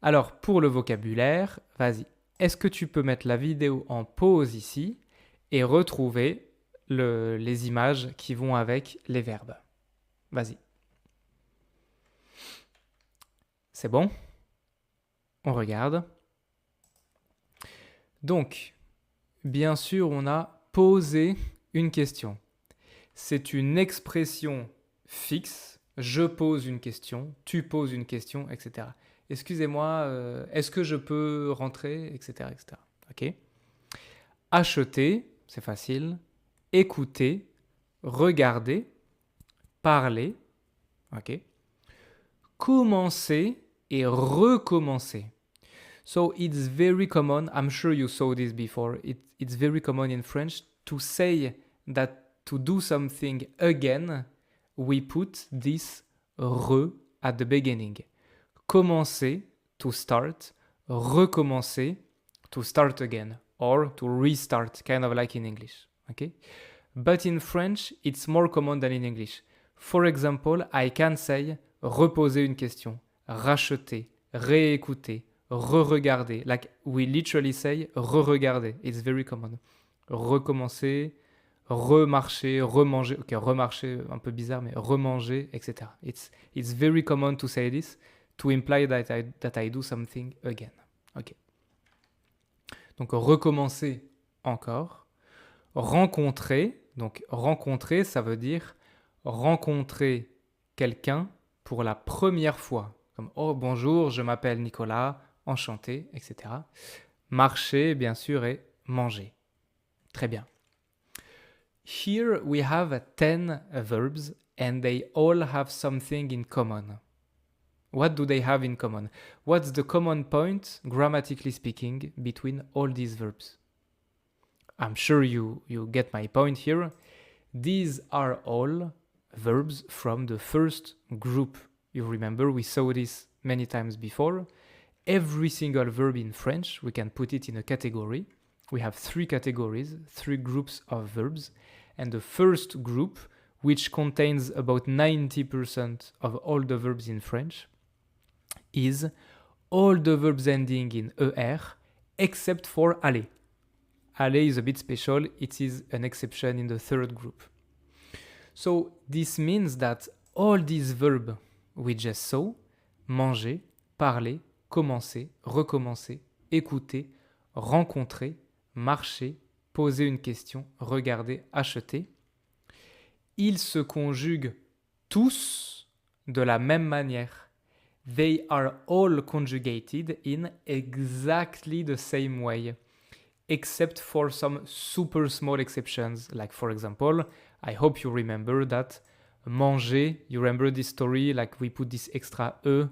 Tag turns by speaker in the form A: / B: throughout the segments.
A: Alors, pour le vocabulaire, vas-y. Est-ce que tu peux mettre la vidéo en pause ici et retrouver les images qui vont avec les verbes? Vas-y. C'est bon? On regarde. Donc, bien sûr, on a posé une question. C'est une expression fixe. Je pose une question, tu poses une question, etc. Excusez-moi, est-ce que je peux rentrer, etc., etc. Ok. Acheter, c'est facile. Écouter, regarder, parler. Ok. Commencer et recommencer. So it's very common, I'm sure you saw this before, it's very common in French to say that to do something again, we put this re at the beginning. Commencer, to start, recommencer, to start again, or to restart, kind of like in English. Okay? But in French, it's more common than in English. For example, I can say reposer une question, racheter, réécouter, re-regarder. Like we literally say re-regarder. It's very common. Recommencer, remarcher, remanger. Ok, remarcher, un peu bizarre, mais remanger, etc. It's very common to say this to imply that I do something again. Ok. Donc recommencer encore. Rencontrer. Donc rencontrer, ça veut dire rencontrer quelqu'un pour la première fois. Comme oh bonjour, je m'appelle Nicolas, enchanté, etc. Marcher, bien sûr, et manger. Très bien. Here we have 10 verbs and they all have something in common. What do they have in common? What's the common point, grammatically speaking, between all these verbs? I'm sure you get my point here. These are all verbs from the first group. You remember we saw this many times before. Every single verb in French, we can put it in a category. We have 3 categories, 3 groups of verbs. And the first group, which contains about 90% of all the verbs in French, is all the verbs ending in ER except for aller. Aller is a bit special, it is an exception in the third group. So this means that all these verbs we just saw, manger, parler, commencer, recommencer, écouter, rencontrer, marcher, poser une question, regarder, acheter, ils se conjuguent tous de la même manière. They are all conjugated in exactly the same way, except for some super small exceptions. Like for example, I hope you remember that manger, you remember this story, like we put this extra E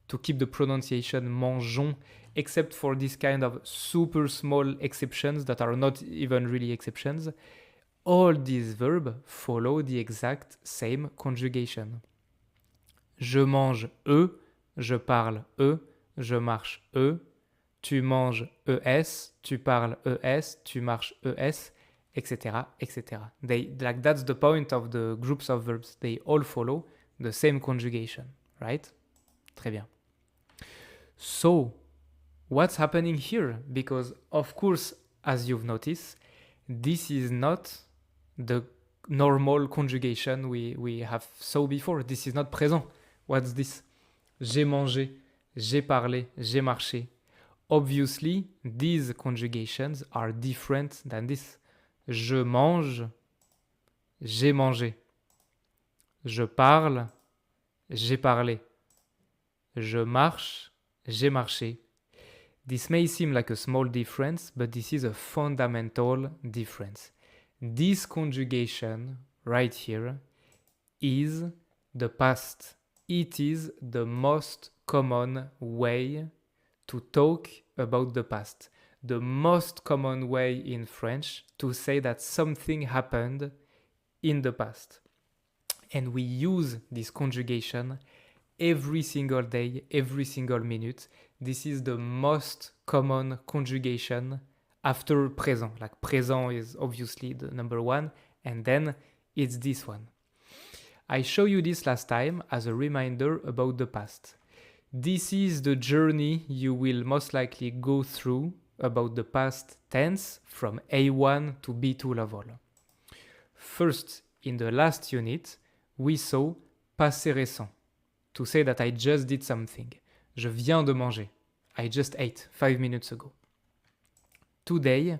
A: to keep the pronunciation mangeons, except for this kind of super small exceptions that are not even really exceptions. All these verbs follow the exact same conjugation. Je mange E, je parle E, je marche E, tu manges ES, tu parles ES, tu marches ES, etc., etc. Like that's the point of the groups of verbs. They all follow the same conjugation, right? Très bien. So, what's happening here? Because, of course, as you've noticed, this is not the normal conjugation we have saw before. This is not présent. What's this? J'ai mangé, j'ai parlé, j'ai marché. Obviously, these conjugations are different than this. Je mange, j'ai mangé. Je parle, j'ai parlé. Je marche, j'ai marché. This may seem like a small difference, but this is a fundamental difference. This conjugation right here is the past. It is the most common way to talk about the past. The most common way in French to say that something happened in the past. And we use this conjugation every single day, every single minute. This is the most common conjugation after présent. Like présent is obviously the number one, and then it's this one. I showed you this last time as a reminder about the past. This is the journey you will most likely go through about the past tense from A1 to B2 level. First, in the last unit, we saw passé récent, to say that I just did something. Je viens de manger. I just ate 5 minutes ago. Today,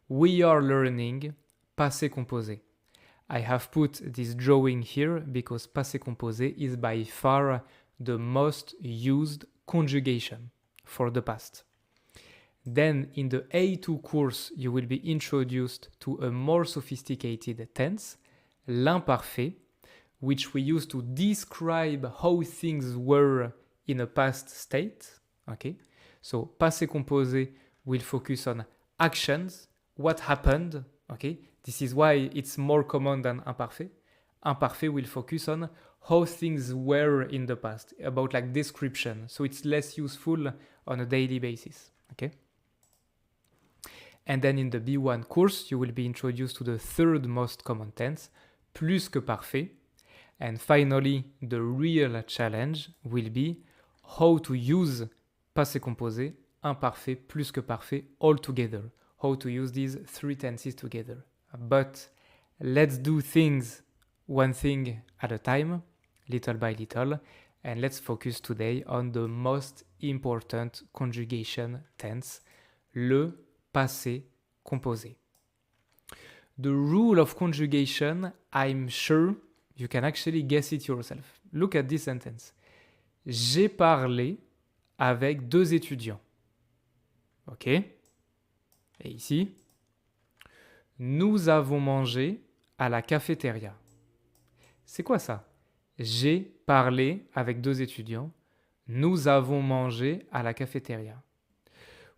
A: we are learning passé composé. I have put this drawing here because passé composé is by far the most used conjugation for the past. Then in the A2 course, you will be introduced to a more sophisticated tense, l'imparfait, which we use to describe how things were in a past state. Okay? So passé composé will focus on actions, what happened. Okay? This is why it's more common than imparfait. Imparfait will focus on how things were in the past, about like description. So it's less useful on a daily basis. Okay? And then in the B1 course, you will be introduced to the third most common tense, plus que parfait. And finally, the real challenge will be how to use passé composé, imparfait, plus que parfait all together. How to use these three tenses together. But let's do things one thing at a time, little by little, and let's focus today on the most important conjugation tense, le passé composé. The rule of conjugation, I'm sure you can actually guess it yourself. Look at this sentence. J'ai parlé avec 2 étudiants. OK? Et ici, nous avons mangé à la cafétéria. C'est quoi ça? J'ai parlé avec 2 étudiants. Nous avons mangé à la cafétéria.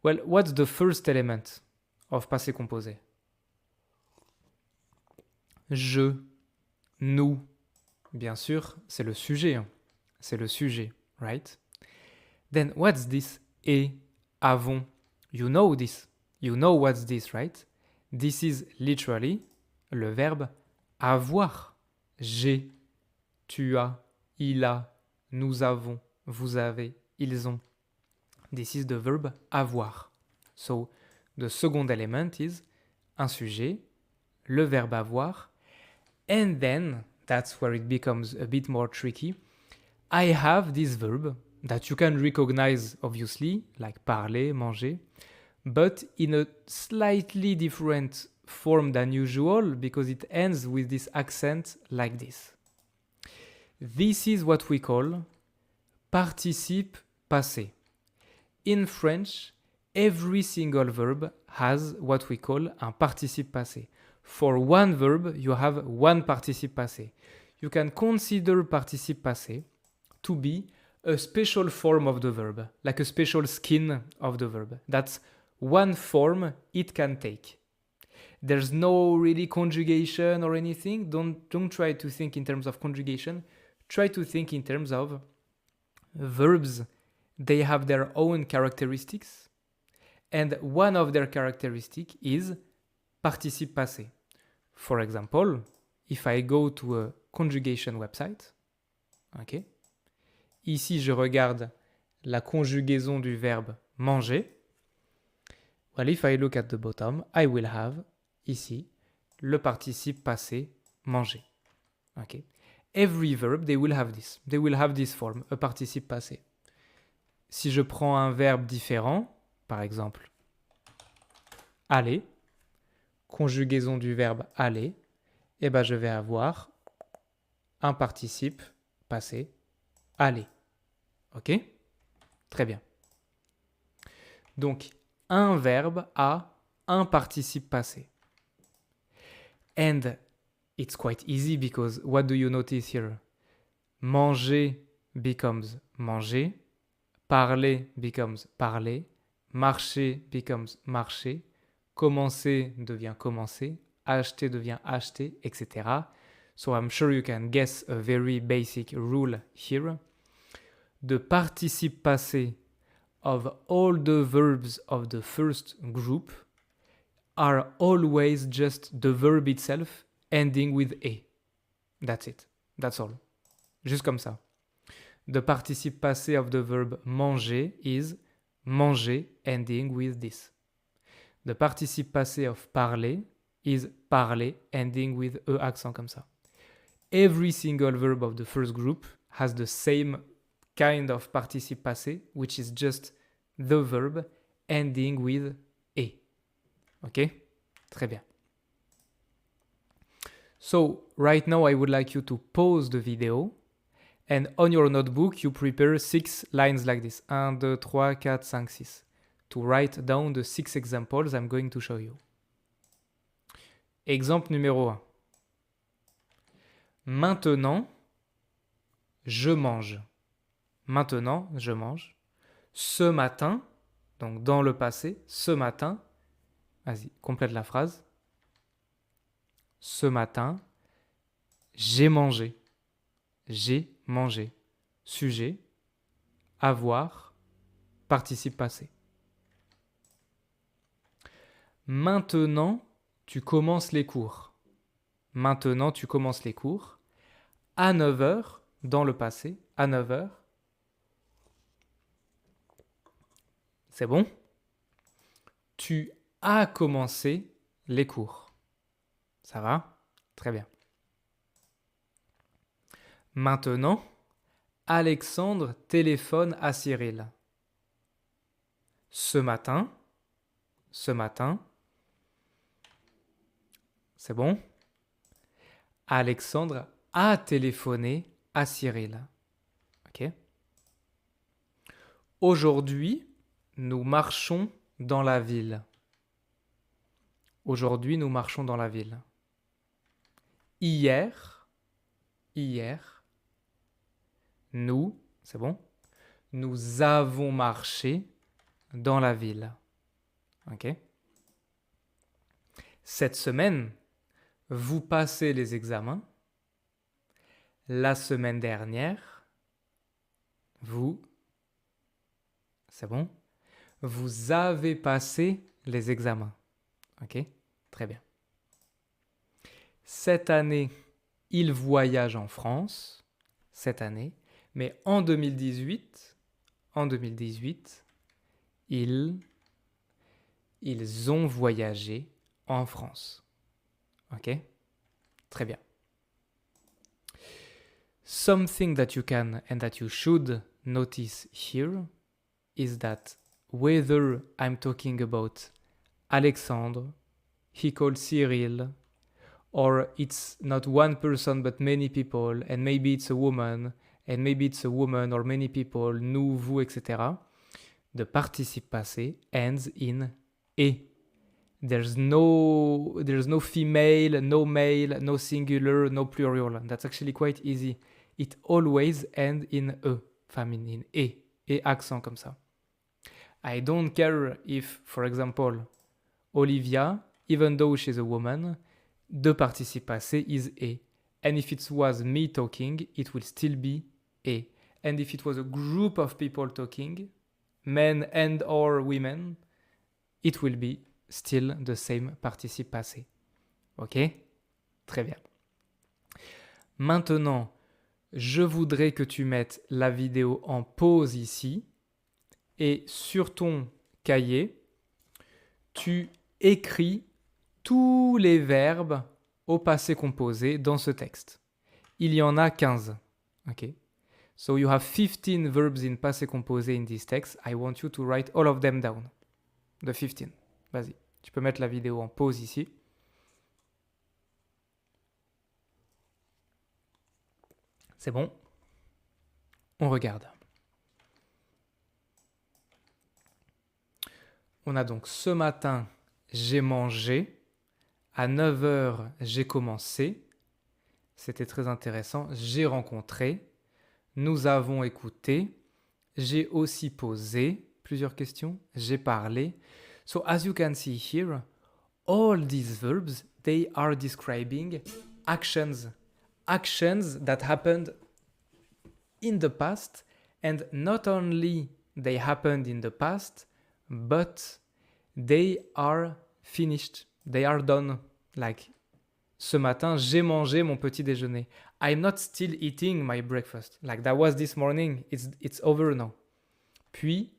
A: Well, what's the first element of passé composé? Je, nous. Bien sûr, c'est le sujet. Hein. C'est le sujet, right? Then what's this? Et, avons. You know this. You know what's this, right? This is literally le verbe avoir. J'ai, tu as, il a, nous avons, vous avez, ils ont. This is the verb avoir. So, the second element is un sujet, le verbe avoir, and then, that's where it becomes a bit more tricky, I have this verb that you can recognize, obviously, like parler, manger, but in a slightly different form than usual because it ends with this accent like this. This is what we call participe passé. In French, every single verb has what we call un participe passé. For one verb, you have one participe passé. You can consider participe passé to be a special form of the verb, like a special skin of the verb. That's one form it can take. There's no really conjugation or anything. Don't try to think in terms of conjugation. Try to think in terms of verbs. They have their own characteristics. And one of their characteristics is participe passé. For example, if I go to a conjugation website, okay, ici je regarde la conjugaison du verbe manger. Well, if I look at the bottom, I will have ici le participe passé manger. Okay. Every verb, they will have this. They will have this form, a participe passé. Si je prends un verbe différent, par exemple, aller, conjugaison du verbe aller, eh ben je vais avoir un participe passé, aller. Ok? Très bien. Donc, un verbe a un participe passé. And it's quite easy because what do you notice here? Manger becomes manger. Parler becomes parler. Marcher becomes marcher. Commencer devient commencer. Acheter devient acheter, etc. So I'm sure you can guess a very basic rule here. The participe passé of all the verbs of the first group are always just the verb itself ending with a. That's it. That's all. Juste comme ça. The participe passé of the verb manger is manger ending with this. The participe passé of parler is parler ending with e accent comme ça. Every single verb of the first group has the same kind of participe passé, which is just the verb ending with e. Ok? Très bien. So, right now I would like you to pause the video and on your notebook you prepare 6 lines like this. 1, 2, 3, 4, 5, 6. To write down the 6 examples I'm going to show you. Exemple numéro 1. Maintenant, je mange. Maintenant, je mange. Ce matin, donc dans le passé, ce matin, vas-y, complète la phrase. Ce matin, j'ai mangé. J'ai mangé. Sujet, avoir, participe passé. Maintenant, tu commences les cours. Maintenant, tu commences les cours. À 9h, dans le passé, à 9h. C'est bon? Tu as commencé les cours. Ça va? Très bien. Maintenant, Alexandre téléphone à Cyril. Ce matin, c'est bon? Alexandre a téléphoné à Cyril. Ok? Aujourd'hui, nous marchons dans la ville. Aujourd'hui, nous marchons dans la ville. Hier, nous, c'est bon? Nous avons marché dans la ville. Ok? Cette semaine, vous passez les examens. La semaine dernière, vous, c'est bon? Vous avez passé les examens. Ok? Très bien. Cette année, il voyage en France. Cette année. Mais en 2018, ils ont voyagé en France. Ok? Très bien. Something that you can and that you should notice here is that whether I'm talking about Alexandre, he called Cyril, or it's not one person but many people, and maybe it's a woman, and maybe it's a woman or many people, nous, vous, etc. The participe passé ends in e. There's no female, no male, no singular, no plural. That's actually quite easy. It always ends in e, feminine, e accent comme ça. I don't care if, for example, Olivia, even though she's a woman, the participe passé is e. And if it was me talking, it will still be e. And if it was a group of people talking, men and or women, it will be still the same participe passé. Ok? Très bien. Maintenant, je voudrais que tu mettes la vidéo en pause ici et sur ton cahier, tu écris tous les verbes au passé composé dans ce texte. Il y en a 15. Ok? So you have 15 verbs in passé composé in this text. I want you to write all of them down. The 15. Vas-y. Tu peux mettre la vidéo en pause ici. C'est bon. On regarde. On a donc ce matin, j'ai mangé. À 9h, j'ai commencé. C'était très intéressant. J'ai rencontré. Nous avons écouté. J'ai aussi posé plusieurs questions. J'ai parlé. So as you can see here, all these verbs, they are describing actions. Actions that happened in the past, and not only they happened in the past, but they are finished. They are done. Like, ce matin, j'ai mangé mon petit déjeuner. I'm not still eating my breakfast. Like that was this morning. It's over now. Puis,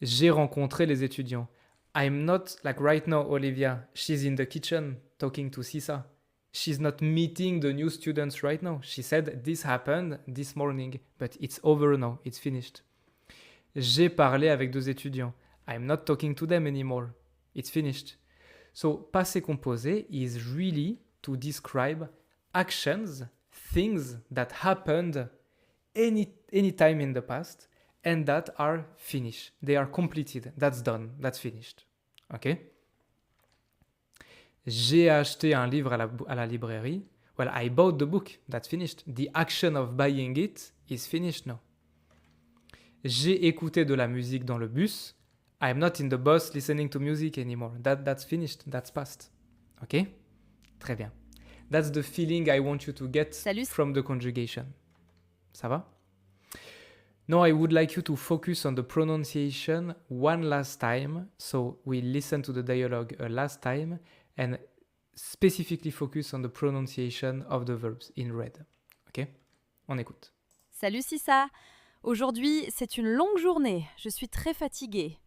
A: j'ai rencontré les étudiants. I'm not, like right now, Olivia, she's in the kitchen talking to Sisa. She's not meeting the new students right now. She said this happened this morning, but it's over now. It's finished. J'ai parlé avec 2 étudiants. I'm not talking to them anymore. It's finished. So, passé composé is really to describe actions, things that happened any time in the past and that are finished. They are completed. That's done. That's finished. OK? J'ai acheté un livre à la librairie. Well, I bought the book. That's finished. The action of buying it is finished now. J'ai écouté de la musique dans le bus. I'm not in the bus listening to music anymore. That's finished. That's past. OK? Très bien. That's the feeling I want you to get from the conjugation. Ça va? Now I would like you to focus on the pronunciation one last time. So we listen to the dialogue a last time and specifically focus on the pronunciation of the verbs in red. OK? On écoute.
B: Salut Sisa. Aujourd'hui, c'est une longue journée. Je suis très fatiguée.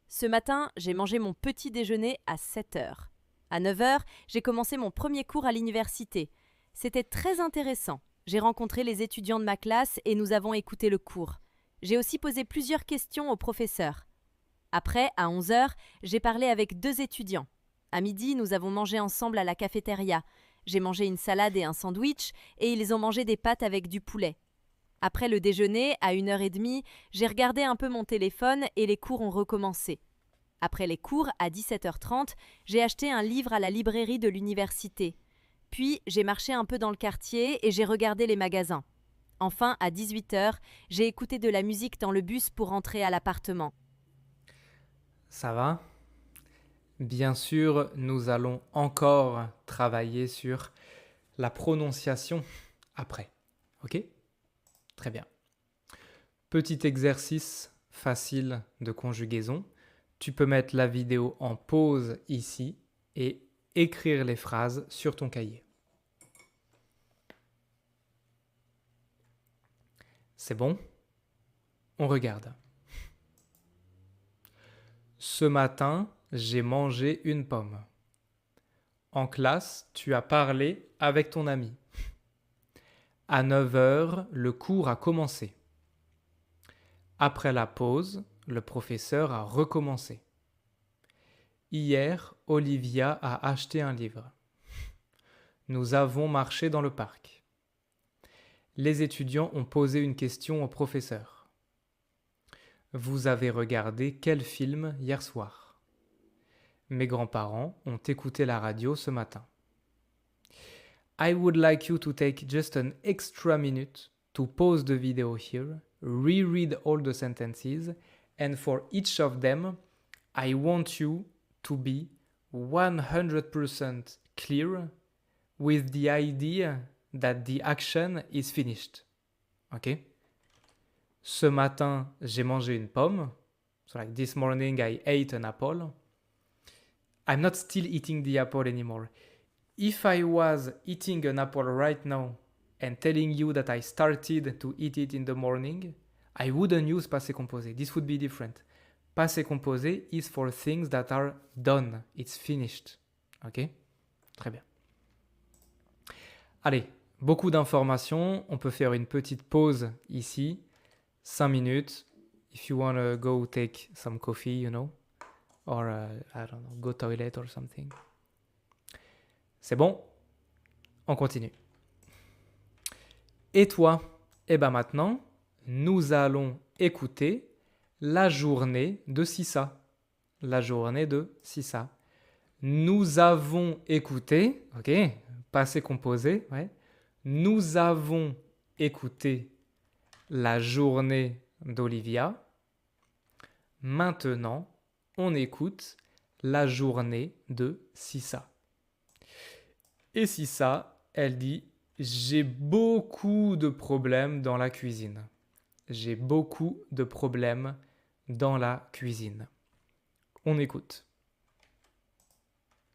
B: Ce matin, j'ai mangé mon petit déjeuner à 7h. À 9h, j'ai commencé mon premier cours à l'université. C'était très intéressant. J'ai rencontré les étudiants de ma classe et nous avons écouté le cours. J'ai aussi posé plusieurs questions au professeur. Après, à 11h, j'ai parlé avec 2 étudiants. À midi, nous avons mangé ensemble à la cafétéria. J'ai mangé une salade et un sandwich et ils ont mangé des pâtes avec du poulet. Après le déjeuner, à 1h30, j'ai regardé un peu mon téléphone et les cours ont recommencé. Après les cours, à 17h30, j'ai acheté un livre à la librairie de l'université. Puis, j'ai marché un peu dans le quartier et j'ai regardé les magasins. Enfin, à 18h, j'ai écouté de la musique dans le bus pour rentrer à l'appartement.
A: Ça va? Bien sûr, nous allons encore travailler sur la prononciation après. OK? Très bien. Petit exercice facile de conjugaison. Tu peux mettre la vidéo en pause ici et écrire les phrases sur ton cahier. C'est bon? On regarde. Ce matin, j'ai mangé une pomme. En classe, tu as parlé avec ton ami. À 9h, le cours a commencé. Après la pause, le professeur a recommencé. Hier, Olivia a acheté un livre. Nous avons marché dans le parc. Les étudiants ont posé une question au professeur. Vous avez regardé quel film hier soir? Mes grands-parents ont écouté la radio ce matin. I would like you to take just an extra minute to pause the video here, reread all the sentences, and for each of them, I want you to be 100% clear with the idea that the action is finished. OK? Ce matin, j'ai mangé une pomme. So like this morning, I ate an apple. I'm not still eating the apple anymore. If I was eating an apple right now and telling you that I started to eat it in the morning, I wouldn't use passé composé. This would be different. Passé composé is for things that are done. It's finished. OK? Très bien. Allez, beaucoup d'informations. On peut faire une petite pause ici. 5 minutes. If you want to go take some coffee, you know. Or, I don't know, go toilet or something. C'est bon? On continue. Et toi? Eh bien maintenant, nous allons écouter la journée de Sisa. La journée de Sisa. Nous avons écouté, ok, passé composé, ouais. Nous avons écouté la journée d'Olivia. Maintenant, on écoute la journée de Sisa. Et Sisa, elle dit « J'ai beaucoup de problèmes dans la cuisine. J'ai beaucoup de problèmes dans la cuisine. » On écoute.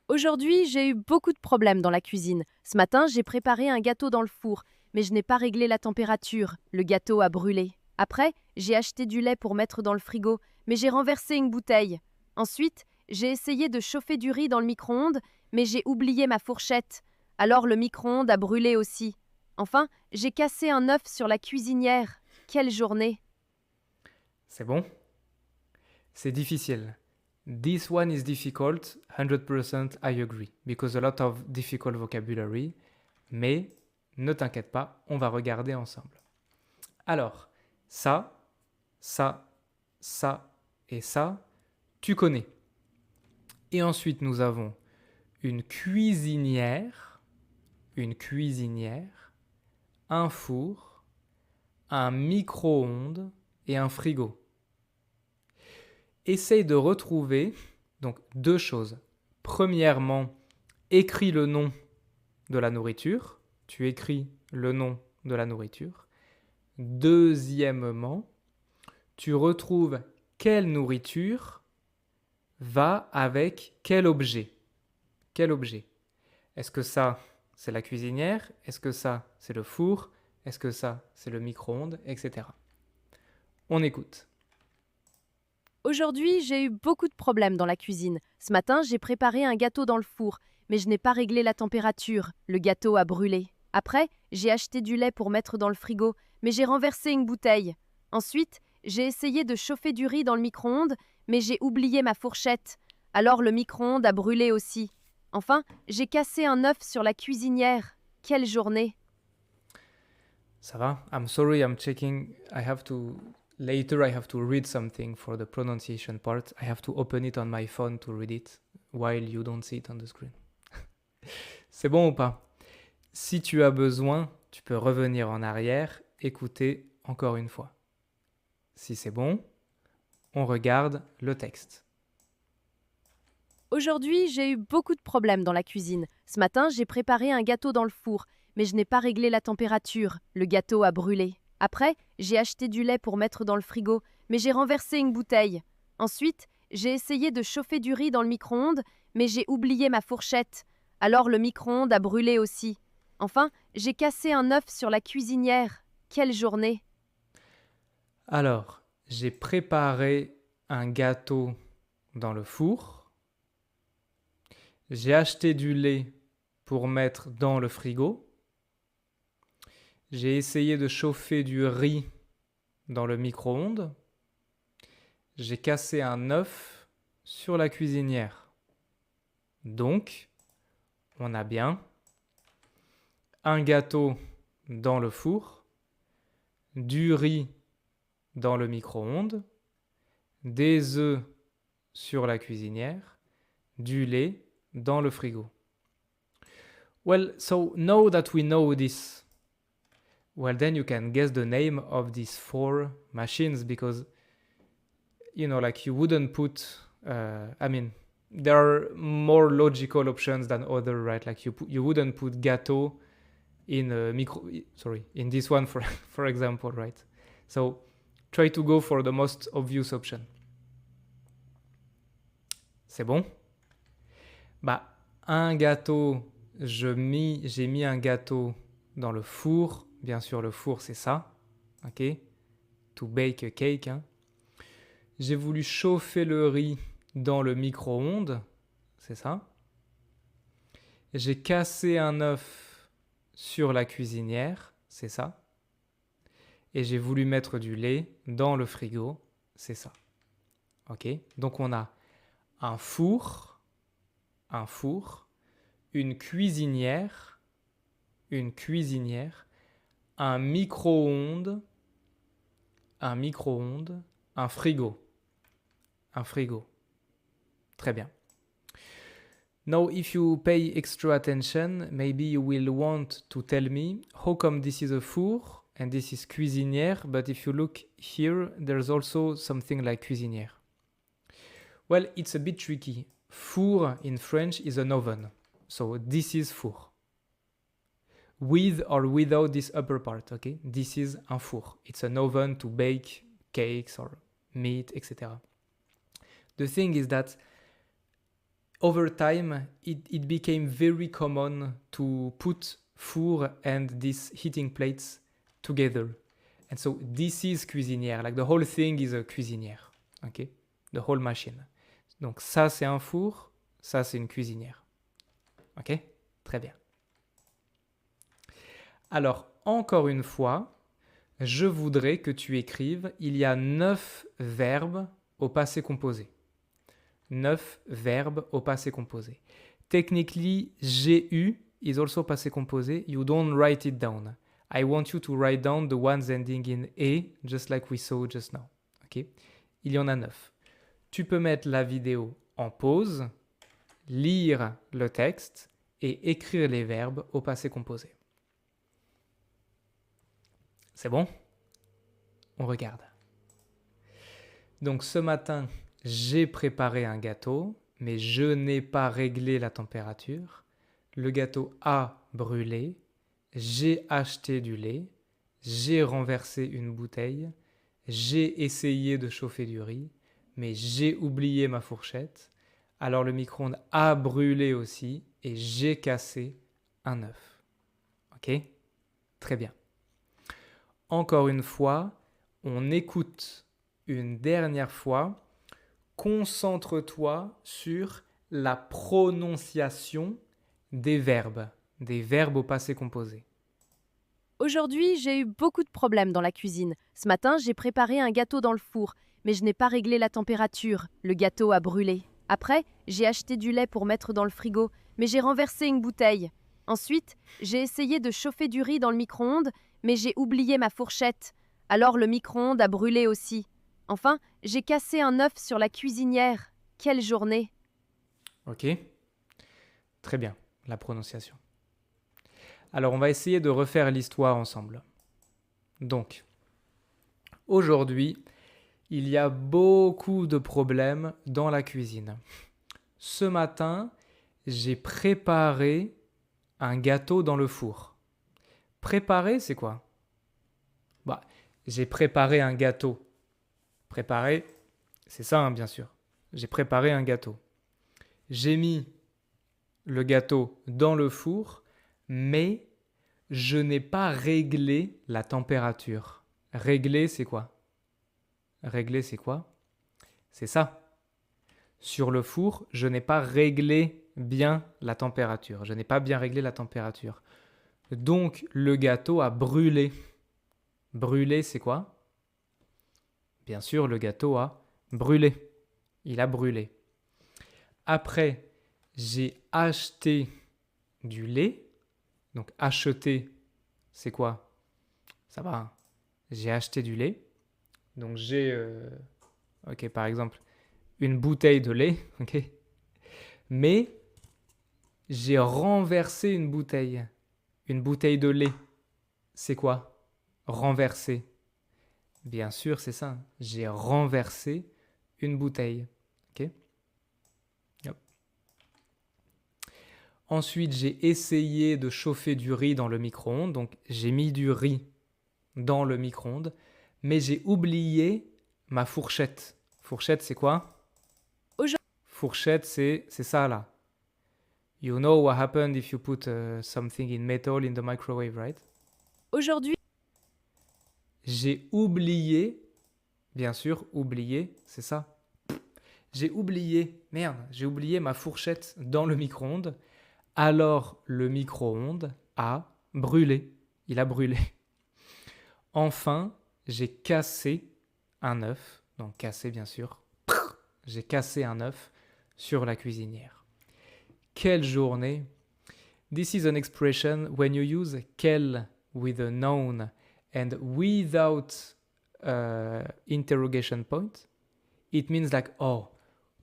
B: Aujourd'hui, j'ai eu beaucoup de problèmes dans la cuisine. Ce matin, j'ai préparé un gâteau dans le four, mais je n'ai pas réglé la température. Le gâteau a brûlé. Après, j'ai acheté du lait pour mettre dans le frigo, mais j'ai renversé une bouteille. Ensuite, j'ai essayé de chauffer du riz dans le micro-ondes, mais j'ai oublié ma fourchette. Alors le micro-ondes a brûlé aussi. Enfin, j'ai cassé un œuf sur la cuisinière. Quelle journée!
A: C'est bon? C'est difficile. This one is difficult, 100% I agree, because a lot of difficult vocabulary, mais ne t'inquiète pas, on va regarder ensemble. Alors, ça et ça, tu connais. Et ensuite, nous avons une cuisinière, un four, un micro-ondes et un frigo. Essaye de retrouver donc deux choses. Premièrement, écris le nom de la nourriture. Tu écris le nom de la nourriture. Deuxièmement, tu retrouves quelle nourriture va avec quel objet. Quel objet? Est-ce que ça, c'est la cuisinière? Est-ce que ça, c'est le four? Est-ce que ça, c'est le micro-ondes? Etc. On écoute.
B: Aujourd'hui, j'ai eu beaucoup de problèmes dans la cuisine. Ce matin, j'ai préparé un gâteau dans le four, mais je n'ai pas réglé la température. Le gâteau a brûlé. Après, j'ai acheté du lait pour mettre dans le frigo, mais j'ai renversé une bouteille. Ensuite, j'ai essayé de chauffer du riz dans le micro-ondes, mais j'ai oublié ma fourchette. Alors le micro-ondes a brûlé aussi. Enfin, j'ai cassé un œuf sur la cuisinière. Quelle journée!
A: Ça va? I'm sorry, I'm checking. Later, I have to read something for the pronunciation part. I have to open it on my phone to read it while you don't see it on the screen. C'est bon ou pas? Si tu as besoin, tu peux revenir en arrière, écouter encore une fois. Si c'est bon, on regarde le texte.
B: Aujourd'hui, j'ai eu beaucoup de problèmes dans la cuisine. Ce matin, j'ai préparé un gâteau dans le four, mais je n'ai pas réglé la température. Le gâteau a brûlé. Après, j'ai acheté du lait pour mettre dans le frigo, mais j'ai renversé une bouteille. Ensuite, j'ai essayé de chauffer du riz dans le micro-ondes, mais j'ai oublié ma fourchette. Alors le micro-ondes a brûlé aussi. Enfin, j'ai cassé un œuf sur la cuisinière. Quelle journée!
A: Alors, j'ai préparé un gâteau dans le four. J'ai acheté du lait pour mettre dans le frigo. J'ai essayé de chauffer du riz dans le micro-ondes. J'ai cassé un œuf sur la cuisinière. Donc, on a bien un gâteau dans le four, du riz dans le micro-ondes, des œufs sur la cuisinière, du lait dans le frigo. Well, so now that we know this, well, then you can guess the name of these four machines because, you know, like you wouldn't put, there are more logical options than other, right? Like you wouldn't put gâteau in in this one, for example, right? So try to go for the most obvious option. C'est bon? Bah, un gâteau, j'ai mis un gâteau dans le four. Bien sûr, le four, c'est ça. OK? To bake a cake. Hein. J'ai voulu chauffer le riz dans le micro-ondes. C'est ça. J'ai cassé un œuf sur la cuisinière. C'est ça. Et j'ai voulu mettre du lait dans le frigo. C'est ça. OK? Donc, on a un four, une cuisinière, un micro-ondes, un frigo. Très bien. Now, if you pay extra attention, maybe you will want to tell me how come this is a four and this is cuisinière, but if you look here, there's also something like cuisinière. Well, it's a bit tricky. Four in French is an oven. So this is four. With or without this upper part, okay? This is un four. It's an oven to bake cakes or meat, etc. The thing is that over time, it became very common to put four and these heating plates together. And so this is cuisinière. Like the whole thing is a cuisinière. Okay? The whole machine. Donc ça c'est un four, ça c'est une cuisinière. Ok? Très bien. Alors, encore une fois, je voudrais que tu écrives, il y a 9 verbes au passé composé. 9 verbes au passé composé. Technically, j'ai eu is also passé composé. You don't write it down. I want you to write down the ones ending in A, just like we saw just now. Ok? Il y en a 9. Tu peux mettre la vidéo en pause, lire le texte et écrire les verbes au passé composé. C'est bon? On regarde. Donc ce matin, j'ai préparé un gâteau, mais je n'ai pas réglé la température. Le gâteau a brûlé. J'ai acheté du lait. J'ai renversé une bouteille. J'ai essayé de chauffer du riz, mais j'ai oublié ma fourchette. Alors le micro-ondes a brûlé aussi et j'ai cassé un œuf. Ok? Très bien. Encore une fois, on écoute une dernière fois. Concentre-toi sur la prononciation des verbes au passé composé.
B: Aujourd'hui, j'ai eu beaucoup de problèmes dans la cuisine. Ce matin, j'ai préparé un gâteau dans le four, mais je n'ai pas réglé la température. Le gâteau a brûlé. Après, j'ai acheté du lait pour mettre dans le frigo, mais j'ai renversé une bouteille. Ensuite, j'ai essayé de chauffer du riz dans le micro-ondes, mais j'ai oublié ma fourchette. Alors le micro-ondes a brûlé aussi. Enfin, j'ai cassé un œuf sur la cuisinière. Quelle journée!
A: Ok? Très bien, la prononciation. Alors, on va essayer de refaire l'histoire ensemble. Donc, aujourd'hui, il y a beaucoup de problèmes dans la cuisine. Ce matin, j'ai préparé un gâteau dans le four. Préparer, c'est quoi? J'ai préparé un gâteau. Préparer, c'est ça, hein, bien sûr. J'ai préparé un gâteau. J'ai mis le gâteau dans le four, mais je n'ai pas réglé la température. Régler, c'est quoi? Régler, c'est quoi? C'est ça. Sur le four, je n'ai pas réglé bien la température. Je n'ai pas bien réglé la température. Donc, le gâteau a brûlé. Brûler, c'est quoi? Bien sûr, le gâteau a brûlé. Il a brûlé. Après, j'ai acheté du lait. Donc, acheter, c'est quoi? Ça va, hein? J'ai acheté du lait. Donc, j'ai, ok, par exemple, une bouteille de lait. Ok. Mais, j'ai renversé une bouteille. Une bouteille de lait. C'est quoi? Renverser. Bien sûr, c'est ça. J'ai renversé une bouteille. Ok. Yep. Ensuite, j'ai essayé de chauffer du riz dans le micro-ondes. Donc, j'ai mis du riz dans le micro-ondes. Mais j'ai oublié ma fourchette. Fourchette, c'est quoi? Fourchette, c'est ça là. You know what happened if you put something in metal in the microwave, right?
B: Aujourd'hui,
A: J'ai oublié, bien sûr, oublié, c'est ça. J'ai oublié ma fourchette dans le micro-ondes. Alors, le micro-ondes a brûlé. Il a brûlé. Enfin, j'ai cassé un œuf. Donc, cassé, bien sûr. J'ai cassé un œuf sur la cuisinière. Quelle journée! This is an expression when you use quel with a noun and without interrogation point. It means like, oh,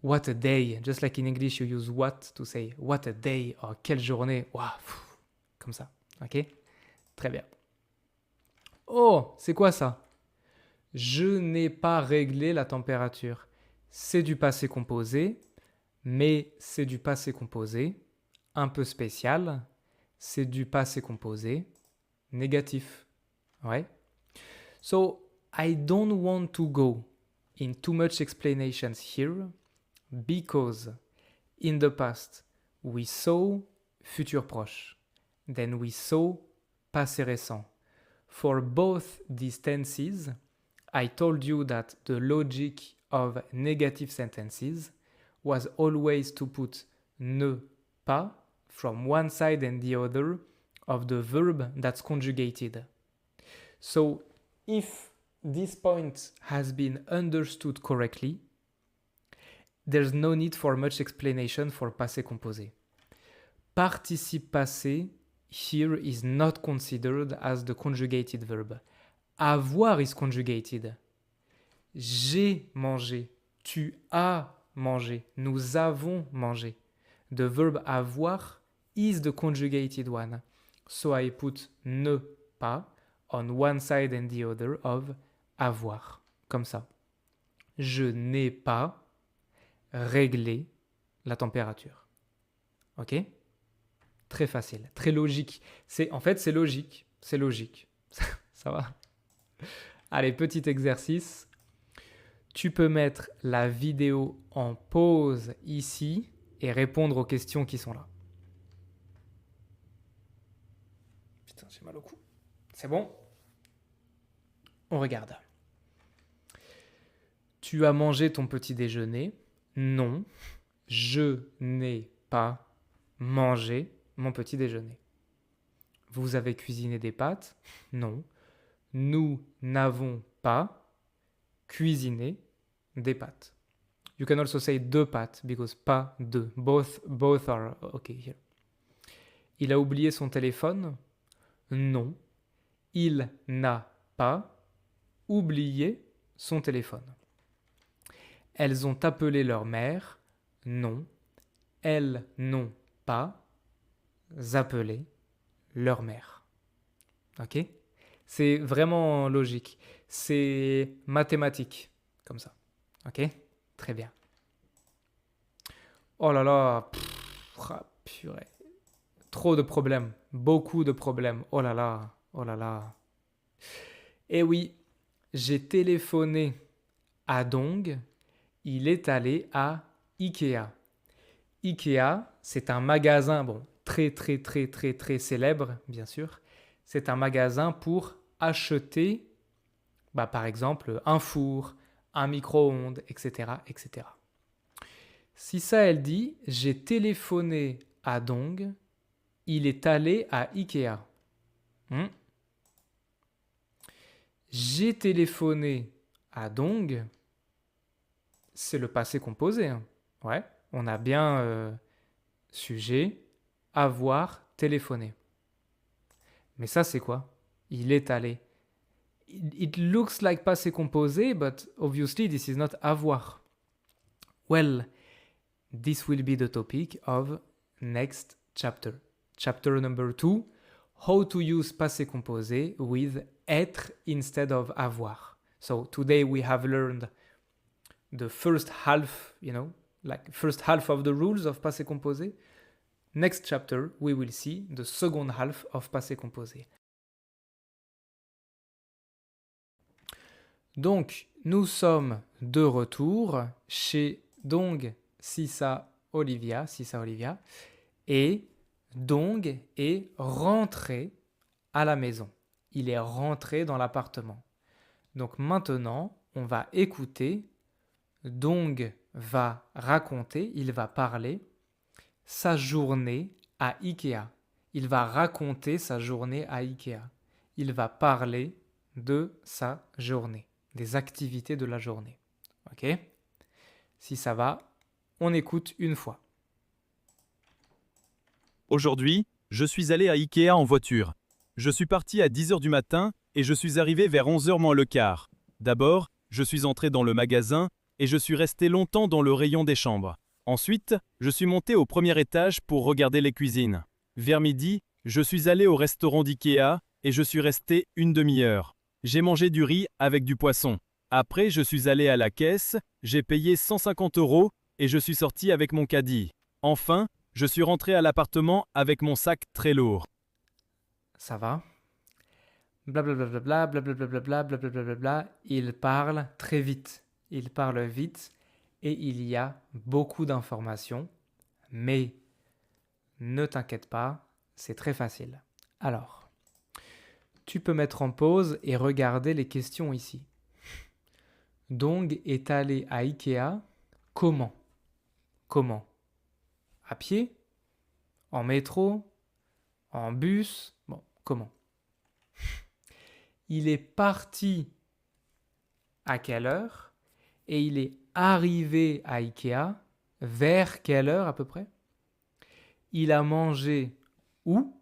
A: what a day. Just like in English, you use what to say, what a day. Oh, quelle journée. Wow. Comme ça. Ok? Très bien. Oh, c'est quoi ça? Je n'ai pas réglé la température. C'est du passé composé, mais c'est du passé composé un peu spécial. C'est du passé composé négatif. Ouais. So, I don't want to go in too much explanations here because in the past we saw futur proche. Then we saw passé récent. For both these tenses, I told you that the logic of negative sentences was always to put ne pas from one side and the other of the verb that's conjugated. So if this point has been understood correctly, there's no need for much explanation for passé composé. Participe passé here is not considered as the conjugated verb. Avoir is conjugated. J'ai mangé. Tu as mangé. Nous avons mangé. The verb avoir is the conjugated one. So I put ne pas on one side and the other of avoir. Comme ça. Je n'ai pas réglé la température. Ok ? Très facile, très logique. En fait, c'est logique. C'est logique. Ça va ? Allez, petit exercice. Tu peux mettre la vidéo en pause ici et répondre aux questions qui sont là. Putain, j'ai mal au cou. C'est bon ? On regarde. Tu as mangé ton petit déjeuner ? Non, je n'ai pas mangé mon petit déjeuner. Vous avez cuisiné des pâtes ? Non, nous n'avons pas cuisiné des pâtes. You can also say de pâtes because pas de. Both are okay here. Il a oublié son téléphone ? Non, il n'a pas oublié son téléphone. Elles ont appelé leur mère ? Non, elles n'ont pas appelé leur mère. Ok ? C'est vraiment logique. C'est mathématique, comme ça. Ok ? Très bien. Oh là là, purée. Trop de problèmes, beaucoup de problèmes. Oh là là, oh là là. Eh oui, j'ai téléphoné à Dong. Il est allé à Ikea. Ikea, c'est un magasin, bon, très célèbre, bien sûr. C'est un magasin pour acheter, par exemple, un four, un micro-ondes, etc., etc. Si ça, elle dit « J'ai téléphoné à Dong, il est allé à Ikea. » J'ai téléphoné à Dong, c'est le passé composé. Hein. Ouais, on a bien sujet, avoir, téléphoné. Mais ça, c'est quoi ? Il est allé. It looks like passé composé, but obviously this is not avoir. Well, this will be the topic of next chapter. Chapter number 2, how to use passé composé with être instead of avoir. So today we have learned the first half, first half of the rules of passé composé. Next chapter, we will see the second half of passé composé. Donc, nous sommes de retour chez Dong, Sissa, Olivia, et Dong est rentré à la maison. Il est rentré dans l'appartement. Donc maintenant, on va écouter. Dong va raconter, il va parler sa journée à Ikea. Il va raconter sa journée à Ikea. Il va parler de sa journée, des activités de la journée. Ok ? Si ça va, on écoute une fois.
C: Aujourd'hui, je suis allé à Ikea en voiture. Je suis parti à 10h du matin et je suis arrivé vers 11h moins le quart. D'abord, je suis entré dans le magasin et je suis resté longtemps dans le rayon des chambres. Ensuite, je suis monté au premier étage pour regarder les cuisines. Vers midi, je suis allé au restaurant d'Ikea et je suis resté une demi-heure. J'ai mangé du riz avec du poisson. Après, je suis allé à la caisse, j'ai payé 150 € et je suis sorti avec mon caddie. Enfin, je suis rentré à l'appartement avec mon sac très lourd.
A: Ça va ? Blablabla, blablabla, blablabla. Il parle très vite. Il parle vite et il y a beaucoup d'informations. Mais ne t'inquiète pas, c'est très facile. Alors, tu peux mettre en pause et regarder les questions ici. Dong est allé à Ikea comment? Comment? À pied? En métro? En bus? Bon, comment? Il est parti à quelle heure? Et il est arrivé à Ikea vers quelle heure à peu près? Il a mangé où?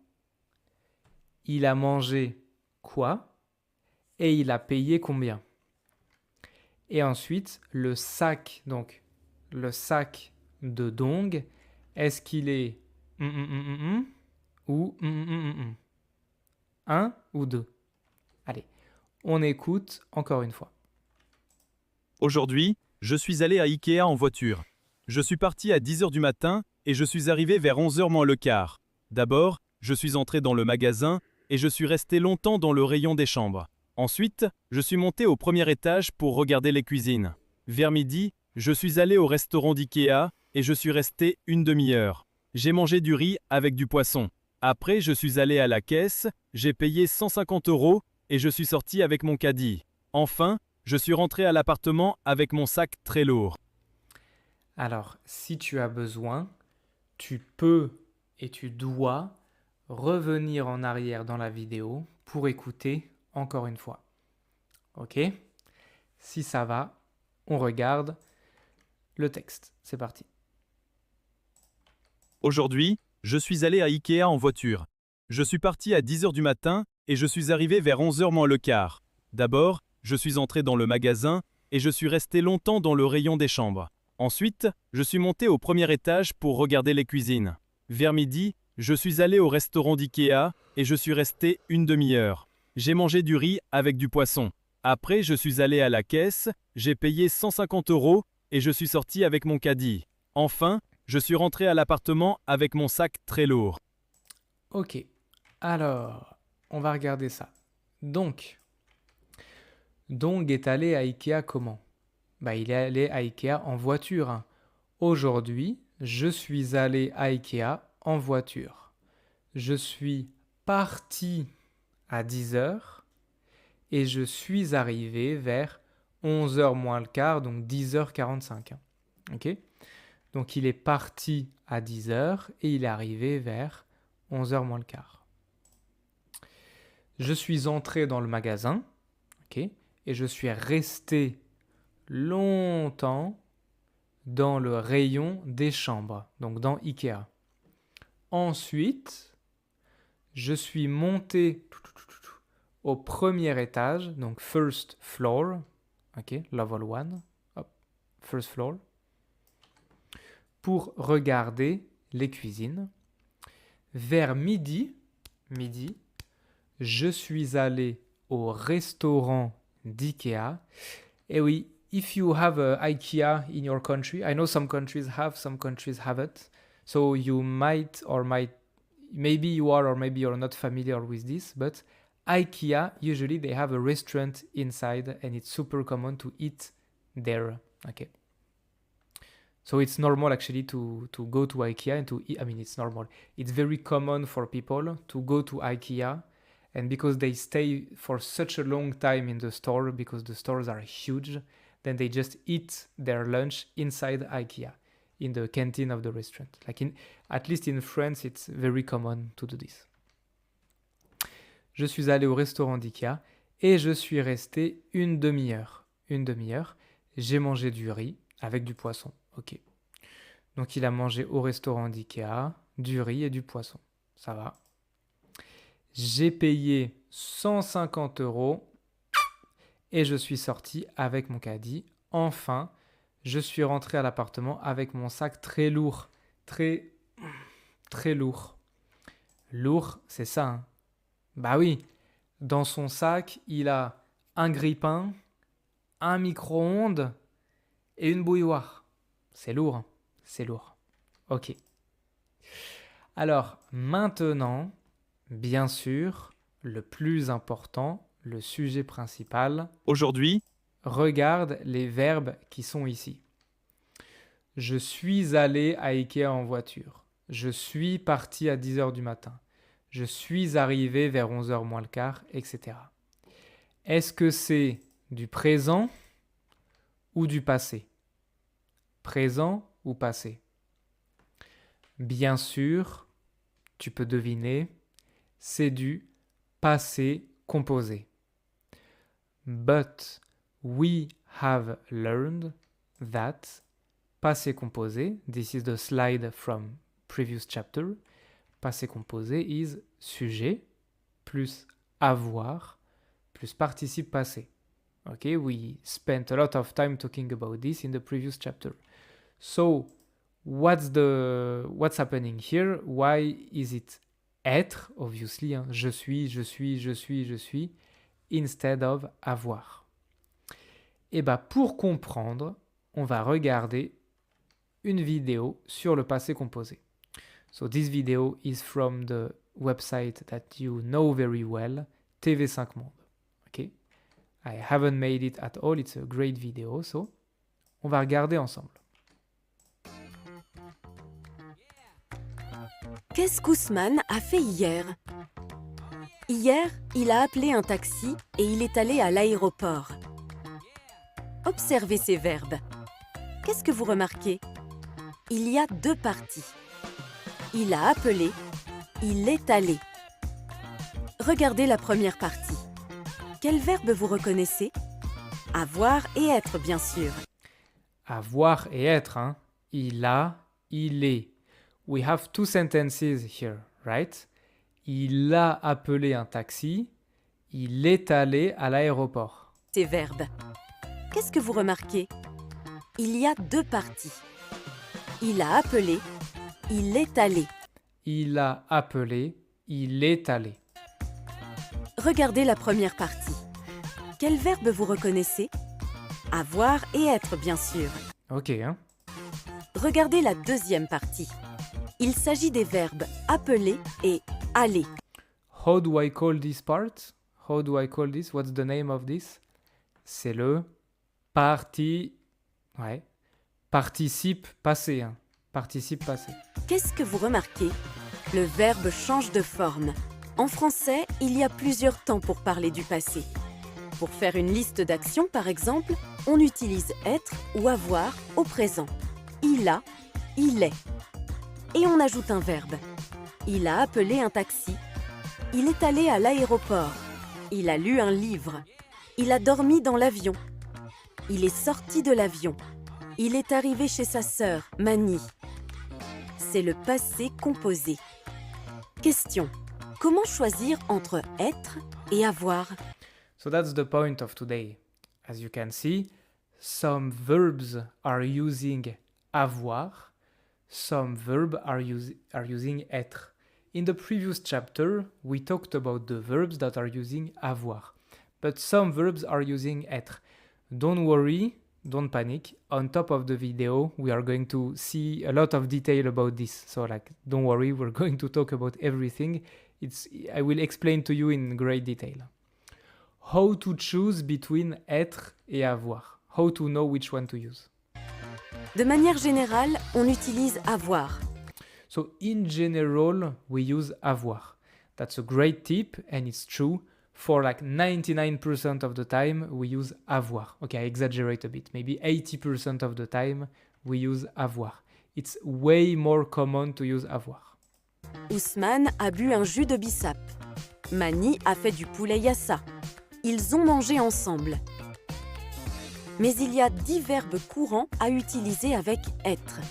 A: Il a mangé quoi? Et il a payé combien? Et ensuite, le sac, donc le sac de Dong, est-ce qu'il est ou un ou deux? Allez, on écoute encore une fois.
C: Aujourd'hui, je suis allé à Ikea en voiture. Je suis parti à 10h du matin et je suis arrivé vers 11h moins le quart. D'abord, je suis entré dans le magasin et je suis resté longtemps dans le rayon des chambres. Ensuite, je suis monté au premier étage pour regarder les cuisines. Vers midi, je suis allé au restaurant d'Ikea et je suis resté une demi-heure. J'ai mangé du riz avec du poisson. Après, je suis allé à la caisse, j'ai payé 150 € et je suis sorti avec mon caddie. Enfin, je suis rentré à l'appartement avec mon sac très lourd.
A: Alors, si tu as besoin, tu peux et tu dois revenir en arrière dans la vidéo pour écouter encore une fois. Ok? Si ça va, on regarde le texte. C'est parti.
C: Aujourd'hui, je suis allé à Ikea en voiture. Je suis parti à 10h du matin et je suis arrivé vers 11h moins le quart. D'abord, je suis entré dans le magasin et je suis resté longtemps dans le rayon des chambres. Ensuite, je suis monté au premier étage pour regarder les cuisines. Vers midi, je suis allé au restaurant d'Ikea et je suis resté une demi-heure. J'ai mangé du riz avec du poisson. Après, je suis allé à la caisse, j'ai payé 150 € et je suis sorti avec mon caddie. Enfin, je suis rentré à l'appartement avec mon sac très lourd.
A: Ok. Alors, on va regarder ça. Donc, Dong est allé à Ikea comment? Il est allé à Ikea en voiture, hein. Aujourd'hui, je suis allé à Ikea en voiture. Je suis parti à 10h et je suis arrivé vers 11h moins le quart, donc 10h45. Hein. Ok? Donc il est parti à 10h et il est arrivé vers 11h moins le quart. Je suis entré dans le magasin, ok, et je suis resté longtemps dans le rayon des chambres, donc dans Ikea. Ensuite, je suis monté au premier étage, donc first floor, ok, level 1, hop, first floor, pour regarder les cuisines. Vers midi, je suis allé au restaurant d'IKEA. Et oui, if you have a IKEA in your country, I know some countries haven't. So you maybe you are or maybe you're not familiar with this, but IKEA, usually they have a restaurant inside and it's super common to eat there. Okay. So it's normal actually to go to IKEA and to eat. I mean, it's normal. It's very common for people to go to IKEA, and because they stay for such a long time in the store, because the stores are huge, then they just eat their lunch inside IKEA, in the canteen of the restaurant. At least in France, it's very common to do this. Je suis allé au restaurant d'IKEA et je suis resté une demi-heure. J'ai mangé du riz avec du poisson. Ok. Donc il a mangé au restaurant d'IKEA du riz et du poisson. Ça va. J'ai payé 150 € et je suis sorti avec mon caddie. Enfin, je suis rentré à l'appartement avec mon sac très lourd. Très lourd. Lourd, c'est ça, hein. Bah oui. Dans son sac, il a un grille-pain, un micro-ondes et une bouilloire. C'est lourd, hein. C'est lourd. Ok. Alors, maintenant, bien sûr, le plus important, le sujet principal.
C: Aujourd'hui,
A: Regarde les verbes qui sont ici. Je suis allé à Ikea en voiture. Je suis parti à 10h du matin. Je suis arrivé vers 11h moins le quart, etc. Est-ce que c'est du présent ou du passé? Présent ou passé? Bien sûr, tu peux deviner, c'est du passé composé. But we have learned that passé composé, this is the slide from previous chapter, passé composé is sujet plus avoir plus participe passé. Okay, we spent a lot of time talking about this in the previous chapter. So, what's happening here? Why is it être, obviously, hein, je suis, instead of avoir? Et bah, pour comprendre, on va regarder une vidéo sur le passé composé. So this video is from the website that you know very well, TV5 Monde. Okay? I haven't made it at all, it's a great video, so on va regarder ensemble.
D: Qu'est-ce qu'Ousmane a fait hier? Hier, il a appelé un taxi et il est allé à l'aéroport. Observez ces verbes. Qu'est-ce que vous remarquez? Il y a deux parties. Il a appelé, il est allé. Regardez la première partie. Quel verbe vous reconnaissez? Avoir et être, bien sûr.
A: Avoir et être, hein? Il a, il est. We have two sentences here, right? Il a appelé un taxi, il est allé à l'aéroport.
D: Ces verbes. Qu'est-ce que vous remarquez? Il y a deux parties. Il a appelé, il est allé.
A: Il a appelé, il est allé.
D: Regardez la première partie. Quel verbe vous reconnaissez? Avoir et être, bien sûr.
A: Ok, hein?
D: Regardez la deuxième partie. Il s'agit des verbes appeler et aller.
A: How do I call this part? How do I call this? What's the name of this? C'est le participe passé, hein? Participe passé.
D: Qu'est-ce que vous remarquez? Le verbe change de forme. En français, il y a plusieurs temps pour parler du passé. Pour faire une liste d'actions, par exemple, on utilise être ou avoir au présent. Il a, il est. Et on ajoute un verbe. Il a appelé un taxi. Il est allé à l'aéroport. Il a lu un livre. Il a dormi dans l'avion. Il est sorti de l'avion. Il est arrivé chez sa sœur, Mani. C'est le passé composé. Question. Comment choisir entre être et avoir?
A: So that's the point of today. As you can see, some verbs are using avoir, some verbs are using être. In the previous chapter, we talked about the verbs that are using avoir, but some verbs are using être. Don't worry, don't panic. On top of the video, we are going to see a lot of detail about this. So don't worry, we're going to talk about everything. I will explain to you in great detail. How to choose between être et avoir. How to know which one to use.
D: De manière générale, on utilise avoir.
A: So in general, we use avoir. That's a great tip and it's true. For 99% of the time, we use avoir. Okay, I exaggerate a bit. Maybe 80% of the time, we use avoir. It's way more common to use avoir.
D: Ousmane a bu un jus de bissap. Mani a fait du poulet yassa. Ils ont mangé ensemble. Mais il y a 10 verbes courants à utiliser avec être.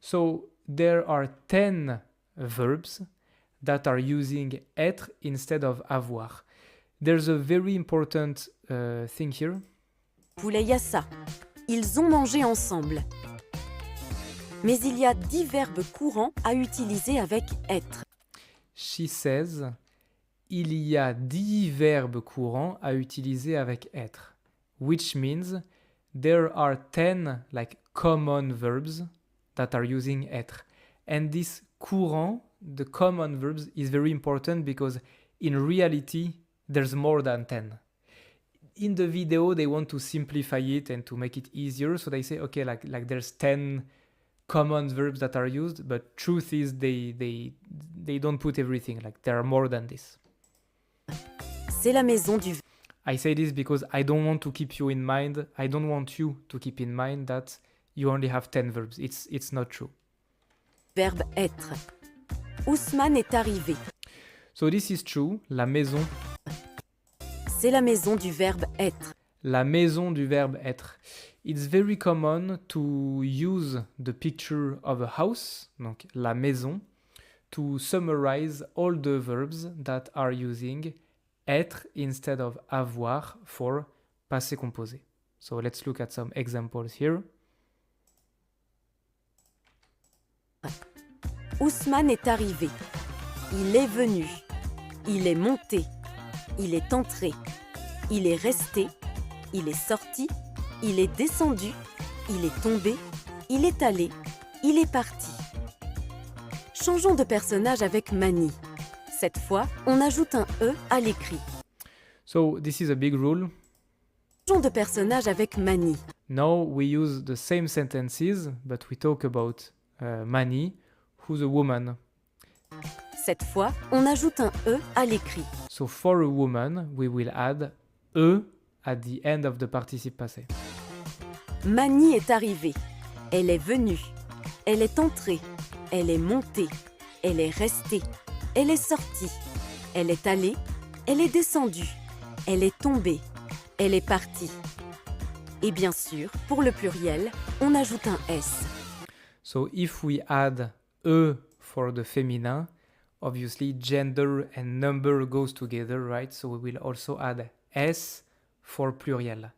A: So there are 10 verbs that are using être instead of avoir. There's a very important thing here.
D: Poulet yassa. Ils ont mangé ensemble. Mais il y a 10 verbes courants à utiliser avec être.
A: She says, il y a 10 verbes courants à utiliser avec être. Which means there are 10 common verbs that are using être. And this courant, the common verbs, is very important because in reality, there's more than 10. In the video, they want to simplify it and to make it easier. So they say, okay, there's 10 common verbs that are used, but truth is they don't put everything. Like there are more than this.
D: C'est la maison du
A: I say this because I don't want to keep you in mind. I don't want you to keep in mind that you only have 10 verbs. It's not true.
D: verbe être. Ousmane est arrivé.
A: So this is true. La maison.
D: C'est la maison du verbe être.
A: La maison du verbe être. It's very common to use the picture of a house, donc la maison, to summarize all the verbs that are using être instead of avoir for passé composé. So let's look at some examples here.
D: Ousmane est arrivé. Il est venu. Il est monté. Il est entré. Il est resté. Il est sorti. Il est descendu. Il est tombé. Il est allé. Il est parti. Changeons de personnage avec Mani. Cette fois, on ajoute un E à l'écrit.
A: So this is a big rule.
D: Changeons de personnage avec Mani.
A: Now we use the same sentences, but we talk about Mani, who's a woman.
D: Cette fois, on ajoute un E à l'écrit.
A: So for a woman, we will add E at the end of the participe passé.
D: Mani est arrivée. Elle est venue. Elle est entrée. Elle est montée. Elle est restée. Elle est sortie. Elle est allée. Elle est descendue. Elle est tombée. Elle est partie. Et bien sûr, pour le pluriel, on ajoute un S.
A: So if we add E for the feminine, obviously gender and number goes together, right? So we will also add S for pluriel.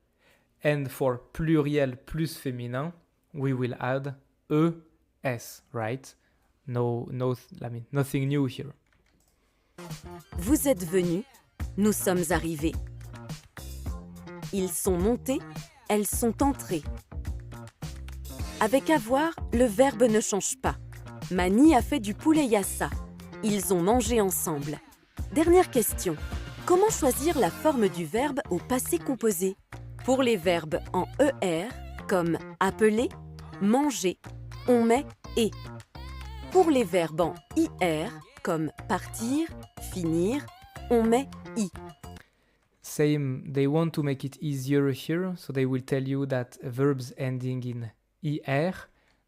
A: And for pluriel plus féminin, we will add ES, right? Nothing new here.
D: Vous êtes venus, nous sommes arrivés. Ils sont montés, elles sont entrées. Avec avoir, le verbe ne change pas. Mani a fait du poulet yassa. Ils ont mangé ensemble. Dernière question. Comment choisir la forme du verbe au passé composé? Pour les verbes en ER, comme appeler, manger, on met et. Pour les verbes en IR, comme partir, finir, on met i.
A: Same, they want to make it easier here, so they will tell you that verbs ending in IR,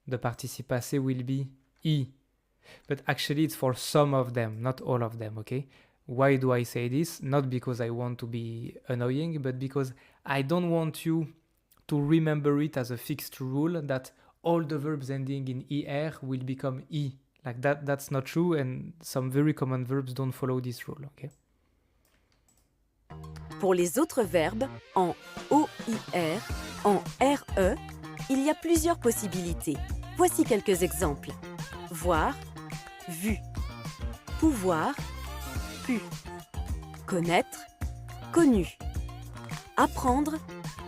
A: the participe passé will be I. But actually it's for some of them, not all of them, okay? Why do I say this? Not because I want to be annoying, but because I don't want you to remember it as a fixed rule that all the verbs ending in ER will become I. Like that's not true, and some very common verbs don't follow this rule, okay?
D: Pour les autres verbes, en OIR, en RE, il y a plusieurs possibilités. Voici quelques exemples. Voir, vu. Pouvoir, pu. Connaître, connu. Apprendre,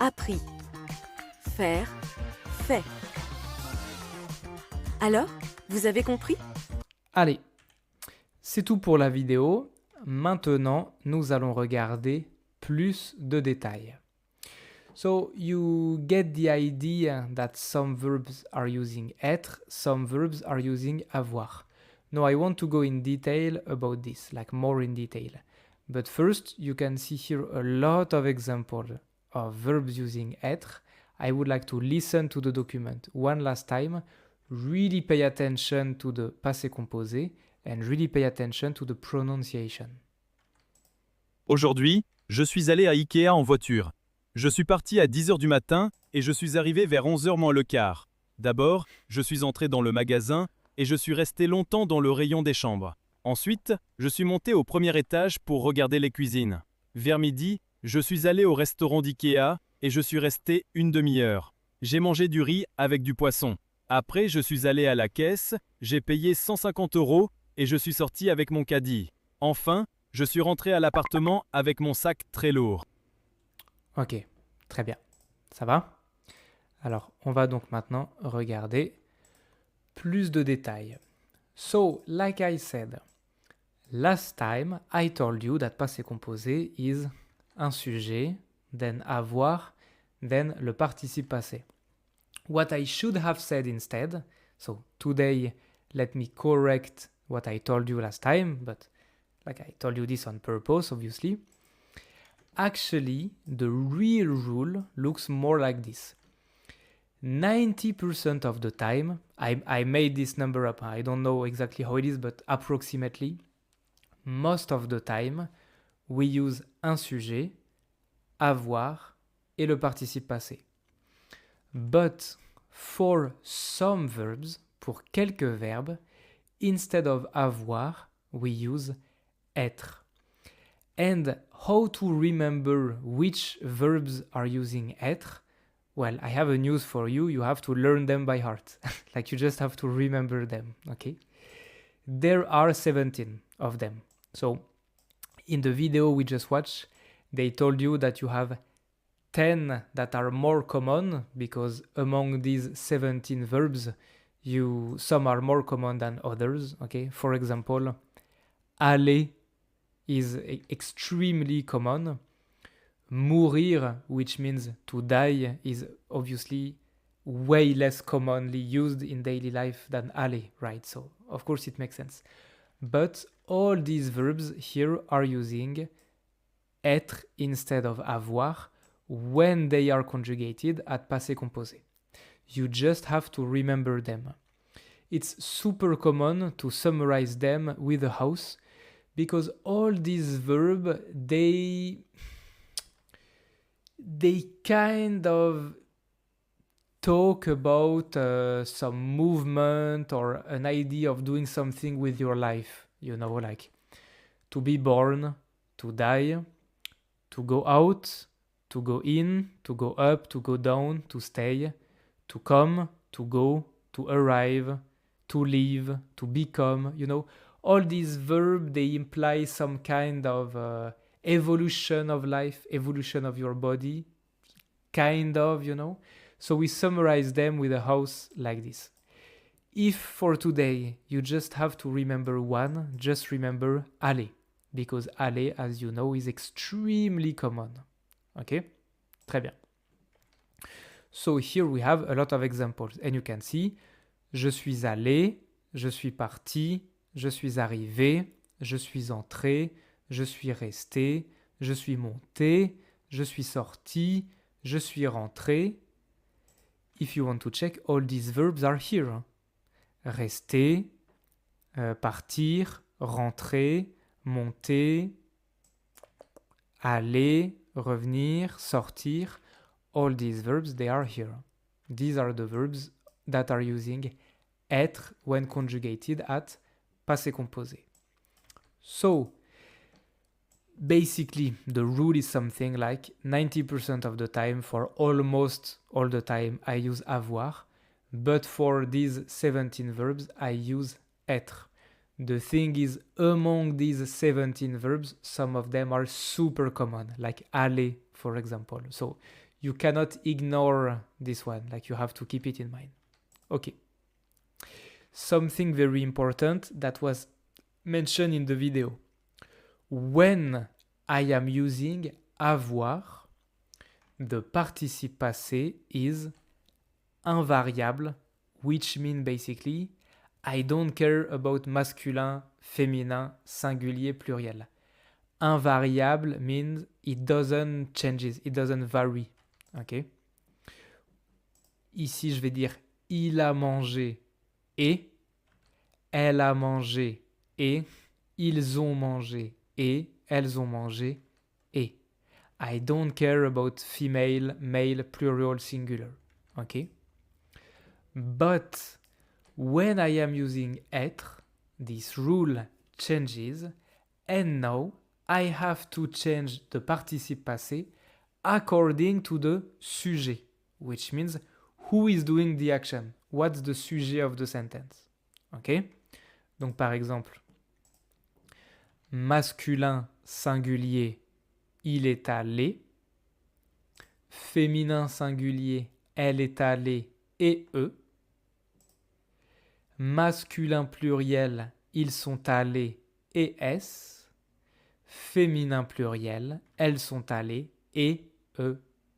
D: appris. Faire, fait. Alors, vous avez compris?
A: Allez, c'est tout pour la vidéo. Maintenant, nous allons regarder plus de détails. So you get the idea that some verbs are using être, some verbs are using avoir. Now I want to go in detail about this, like more in detail. But first, you can see here a lot of examples of verbs using être. I would like to listen to the document one last time, really pay attention to the passé composé, and really pay attention to the pronunciation.
C: Aujourd'hui, je suis allé à Ikea en voiture. Je suis parti à 10h du matin et je suis arrivé vers 11h moins le quart. D'abord, je suis entré dans le magasin et je suis resté longtemps dans le rayon des chambres. Ensuite, je suis monté au premier étage pour regarder les cuisines. Vers midi, je suis allé au restaurant d'Ikea et je suis resté une demi-heure. J'ai mangé du riz avec du poisson. Après, je suis allé à la caisse, j'ai payé 150 € et je suis sorti avec mon caddie. Enfin, je suis rentré à l'appartement avec mon sac très lourd.
A: Ok, très bien. Ça va? Alors, on va donc maintenant regarder plus de détails. So, like I said, last time I told you that passé composé is un sujet, then avoir, then le participe passé. What I should have said instead, So today, let me correct what I told you last time, but like I told you this on purpose, obviously. Actually, the real rule looks more like this. 90% of the time, I made this number up, I don't know exactly how it is, but approximately, most of the time, we use un sujet, avoir, et le participe passé. But for some verbs, pour quelques verbes, instead of avoir, we use être. And how to remember which verbs are using être? Well, I have a news for you. You have to learn them by heart. Like you just have to remember them, okay? There are 17 of them. So in the video we just watched, they told you that you have 10 that are more common because among these 17 verbs, some are more common than others, okay? For example, aller is extremely common. Mourir, which means to die, is obviously way less commonly used in daily life than aller, right? So, of course, it makes sense. But all these verbs here are using être instead of avoir when they are conjugated at passé composé. You just have to remember them. It's super common to summarize them with a house because all these verbs, they kind of talk about some movement or an idea of doing something with your life, you know, like to be born, to die, to go out, to go in, to go up, to go down, to stay, to come, to go, to arrive, to leave, to become, you know, all these verbs, they imply some kind of evolution of life, evolution of your body, kind of, you know. So we summarize them with a house like this. If for today you just have to remember one, just remember aller, because aller, as you know, is extremely common. Okay? Très bien. So here we have a lot of examples, and you can see, je suis allé, je suis parti, je suis arrivé, je suis entré, je suis resté, je suis monté, je suis sorti, je suis rentré. If you want to check, all these verbs are here. Rester, partir, rentrer, monter, aller, revenir, sortir. All these verbs, they are here. These are the verbs that are using être when conjugated at passé composé. So, basically, the rule is something like 90% of the time, for almost all the time, I use avoir, but for these 17 verbs, I use être. The thing is, among these 17 verbs, some of them are super common, like aller, for example. So, you cannot ignore this one, like you have to keep it in mind. Okay. Something very important that was mentioned in the video. When I am using avoir, the participe passé is invariable, which means basically I don't care about masculin, féminin, singulier, pluriel. Invariable means it doesn't change, it doesn't vary. Okay? Ici, je vais dire il a mangé et, elle a mangé et, ils ont mangé et, elles ont mangé et. I don't care about female, male, plural, singular. Okay? But when I am using être, this rule changes, and now I have to change the participe passé according to the sujet, which means who is doing the action, what's the sujet of the sentence. Ok? Donc par exemple, masculin singulier, il est allé. Féminin singulier, elle est allée et eux. Masculin pluriel, ils sont allés et s. Féminin pluriel, elles sont allées et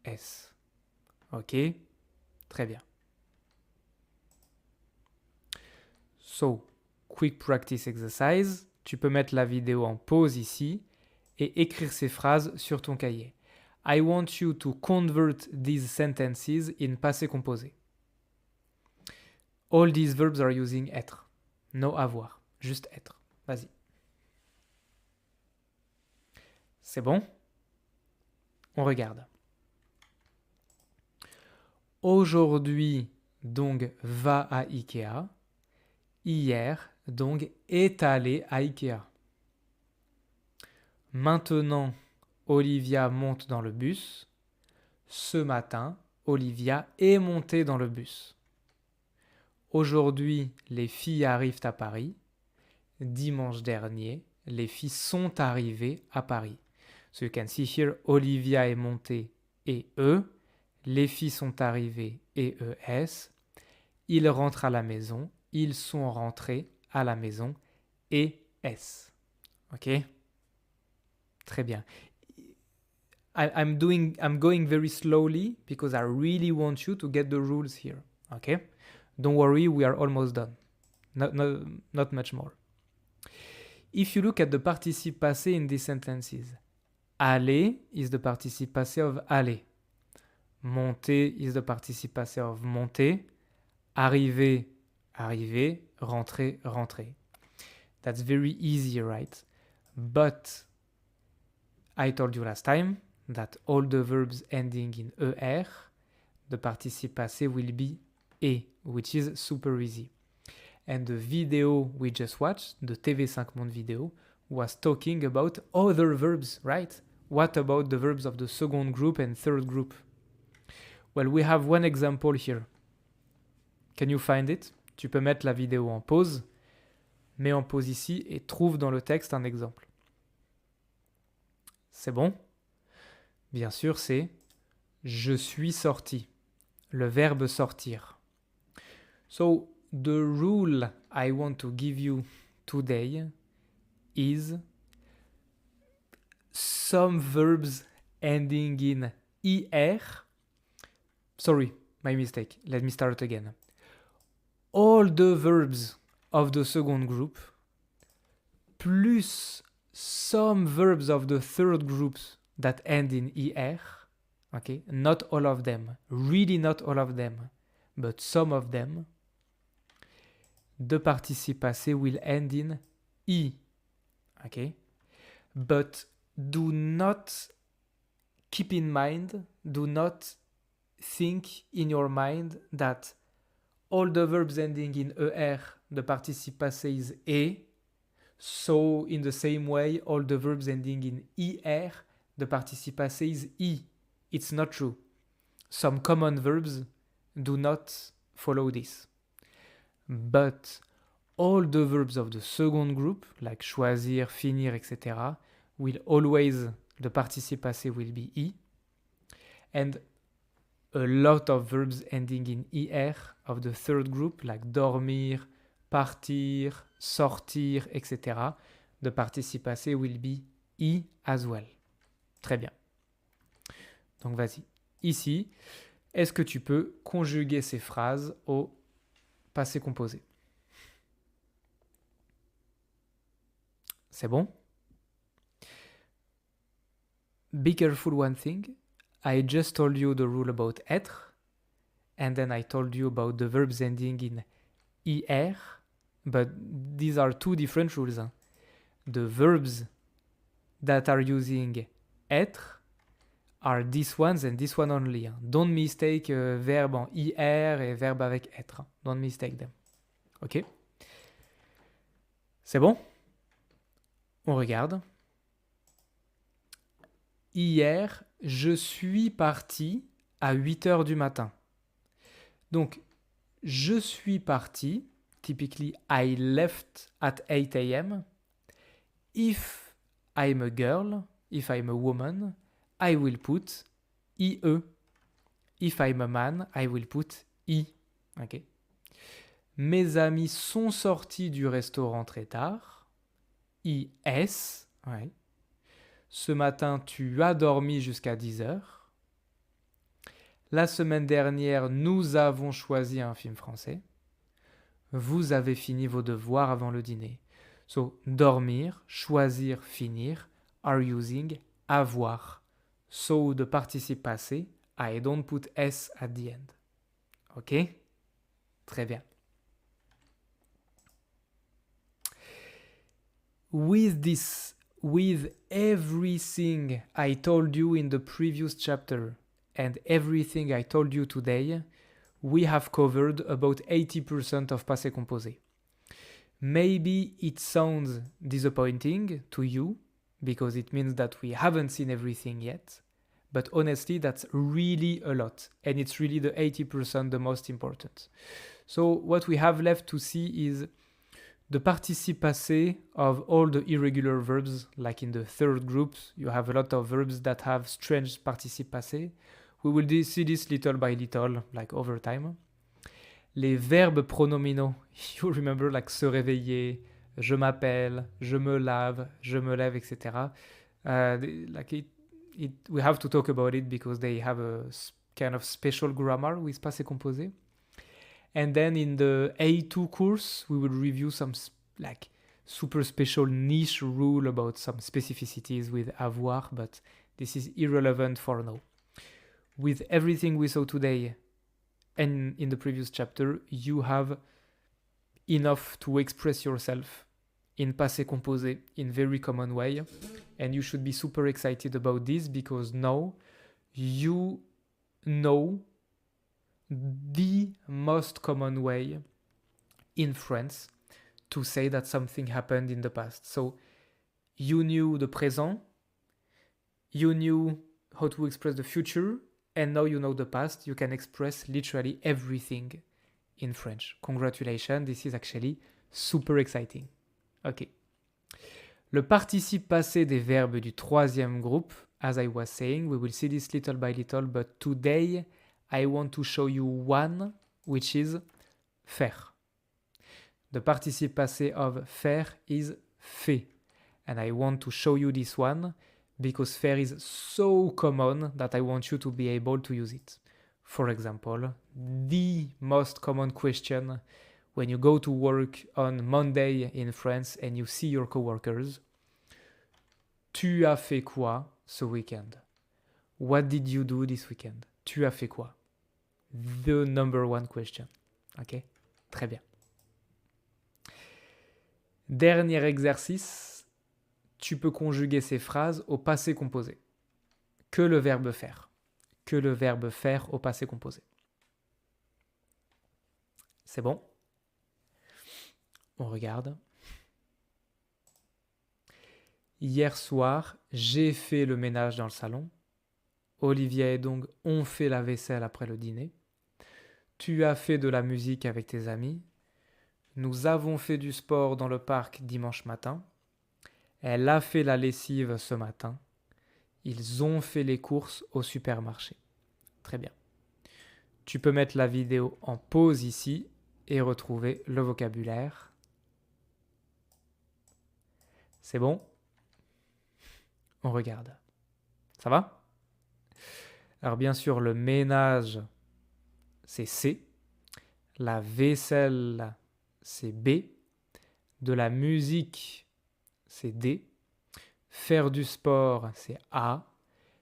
A: es. Ok? Très bien. So, quick practice exercise. Tu peux mettre la vidéo en pause ici et écrire ces phrases sur ton cahier. I want you to convert these sentences in passé composé. All these verbs are using être. No avoir. Juste être. Vas-y. C'est bon? On regarde. Aujourd'hui, donc, va à Ikea. Hier, donc, est allé à Ikea. Maintenant, Olivia monte dans le bus. Ce matin, Olivia est montée dans le bus. Aujourd'hui, les filles arrivent à Paris. Dimanche dernier, les filles sont arrivées à Paris. So you can see here, Olivia est montée et E. Les filles sont arrivées et ES. Ils rentrent à la maison. Ils sont rentrés à la maison et S. Ok? Très bien. I'm going very slowly because I really want you to get the rules here. Okay? Don't worry, we are almost done. Not much more. If you look at the participe passé in these sentences, aller is the participe passé of aller. Monter is the participe passé of monter. Arriver, arriver. Rentrer, rentrer. That's very easy, right? But I told you last time that all the verbs ending in ER, the participe passé will be E, which is super easy. And the video we just watched, the TV5 Monde video, was talking about other verbs, right? What about the verbs of the second group and third group? Well, we have one example here. Can you find it? Tu peux mettre la vidéo en pause, mets en pause ici et trouve dans le texte un exemple. C'est bon? Bien sûr, c'est « je suis sorti », le verbe « sortir ». So, the rule I want to give you today is some verbs ending in ER. Sorry, my mistake. Let me start again. All the verbs of the second group plus some verbs of the third group that end in ER, okay? Not all of them, really not all of them, but some of them. The participe passé will end in E, okay? But do not keep in mind, do not think in your mind that all the verbs ending in ER, the participe passé is E. So, in the same way, all the verbs ending in ER, the participe passé is E. It's not true. Some common verbs do not follow this. But all the verbs of the second group, like choisir, finir, etc., will always, the participe passé will be E. And a lot of verbs ending in ER of the third group, like dormir, partir, sortir, etc., the participe passé will be E as well. Très bien. Donc vas-y. Ici, est-ce que tu peux conjuguer ces phrases au passé composé? C'est bon? Be careful one thing. I just told you the rule about être, and then I told you about the verbs ending in ER, but these are two different rules. Hein. The verbs that are using être are these ones and this one only. Hein. Don't mistake verbe en IR et verbe avec être. Hein. Don't mistake them. Ok? C'est bon? On regarde. Hier, je suis parti à 8 heures du matin. Donc, je suis parti, typically I left at 8 a.m. If I'm a girl, if I'm a woman, I will put IE. If I'm a man, I will put I. Ok. Mes amis sont sortis du restaurant très tard. IS. Ouais. Ce matin, tu as dormi jusqu'à 10 heures. La semaine dernière, nous avons choisi un film français. vous avez fini vos devoirs avant le dîner. So, dormir, choisir, finir, are using, avoir. So, the participe passé, I don't put S at the end. Ok? Très bien. With this, with everything I told you in the previous chapter and everything I told you today, we have covered about 80% of passé composé. Maybe it sounds disappointing to you because it means that we haven't seen everything yet, but honestly, that's really a lot, and it's really the 80% the most important. So what we have left to see is the participe passé of all the irregular verbs, like in the third group, you have a lot of verbs that have strange participe passé. We will see this little by little, like over time. Les verbes pronominaux, you remember, like se réveiller, je m'appelle, je me lave, je me lève, etc. We have to talk about it because they have a kind of special grammar with passé composé. And then in the A2 course, we will review some like super special niche rule about some specificities with avoir, but this is irrelevant for now. With everything we saw today and in the previous chapter, you have enough to express yourself in passé composé in very common way, and you should be super excited about this because now you know the most common way in France to say that something happened in the past. So you knew the present, you knew how to express the future, and now you know the past. You can express literally everything in French. Congratulations, this is actually super exciting. Ok. Le participe passé des verbes du troisième groupe, as I was saying, we will see this little by little, but today I want to show you one, which is faire. The participe passé of faire is fait. And I want to show you this one because faire is so common that I want you to be able to use it. For example, the most common question when you go to work on Monday in France and you see your coworkers, tu as fait quoi ce weekend? What did you do this weekend? Tu as fait quoi? The number one question. Ok? Très bien. Dernier exercice, tu peux conjuguer ces phrases au passé composé. Que le verbe faire. Que le verbe faire au passé composé. C'est bon? On regarde. Hier soir, j'ai fait le ménage dans le salon. Olivia et Dong ont fait la vaisselle après le dîner. Tu as fait de la musique avec tes amis. Nous avons fait du sport dans le parc dimanche matin. Elle a fait la lessive ce matin. Ils ont fait les courses au supermarché. Très bien. Tu peux mettre la vidéo en pause ici et retrouver le vocabulaire. C'est bon? On regarde. Ça va? Alors bien sûr, le ménage, c'est C. La vaisselle, c'est B. De la musique, c'est D. Faire du sport, c'est A.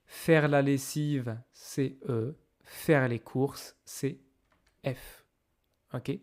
A: Faire la lessive, c'est E. Faire les courses, c'est F. Ok?